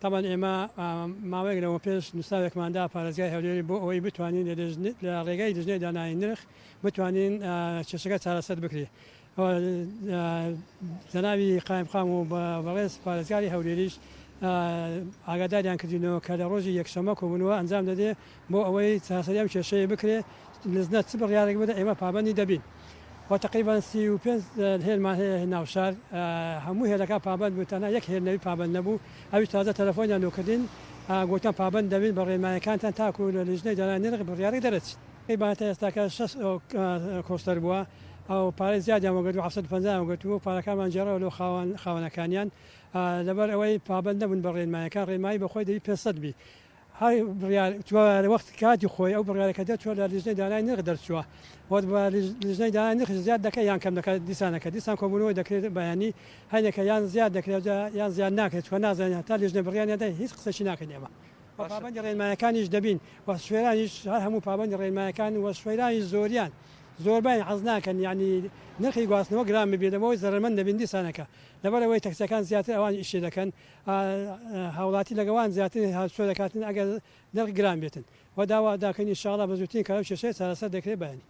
طبعا ئێمە ماوەیەک لەوە پێش نووساوێکماندا پارێزگای هەولێری بۆ ئەوەی بتوانین لە ڕێگای دژنەی دانایی نرخ بتوانین کێشەکە چارەسەر بکرێ. جەناوی قایمقام و بەڕێز پارێزگاری هەولێریش ئاگاداریان کردینەوە کە لە ڕۆژی یەکشەمە کۆبوونەوە ئەنجام دەدێ بۆ ئەوەی چاسەریام کێشەیە بکرێ لزنە چ بڕیارێک بدە ئێمە پابەندی دەبین. وتقریبا 35 هێلمان هەیە ناوشار هەموو هێلەکە پابند بوو تەنها یەک هێلنەوی پابند نەبوو ئەوی تازە تەلەفۆنیان نوکردین گوتان پابند دەبین بە ڕێنمایەکانتان تاکو لە لیژنەی دانانی نرخ بڕیارێک دەرەچێت. قیبانەتە ئێستاکە 6 کۆستەر بووە ئەو پارەی زیادیان وەگرت 750 وەگرتووە پارەکانمان جێڕەوە لەو خاوەنەکانیان لەبەر ئەوەی پابند نەبوون بە ڕێنمایەکان ڕێنمایی بەخۆی دەبی 500 بی وەخت کاتی خۆی ئەو بڕیارەکە دەچوە لە لیژنەی دانایی نرخ دەرچووە لیژنەی دانانی نرخ زیاد دەکە یان کەم دەکات دیسانەکە دیسان کۆبوونەوەی دەکرێت بەیانی هەینێکە یان زیاد دەکرێت یان زیاد ناکرێت چۆن نازانێت تا لیژنە بڕیانیدا هیچ قسەشی ناکەین ئێمە. پابەندی ڕێنمایەکانیش دەبین و سوێرانیش هەر هەموو پابەندی ڕێنمایەکان و سوێرانی زۆریان زۆربەی حەز ناکەن یعنی نرخی گواستنەوە گران ببێتەوەی زەرمەند دەبین دیسانەکە لەبەرەوەی تەکسەکان زیاتر ئەوان ئیشی دەکەن هاوڵاتی لەگەوان زیاتر هاتوچۆ دەکاتن ئەگەر نرخ گران بێتن و داوا داکەین ئینشاڵڵا بە زووترین کارە کێشەیە چارەسەر دەکرێت بەیانی.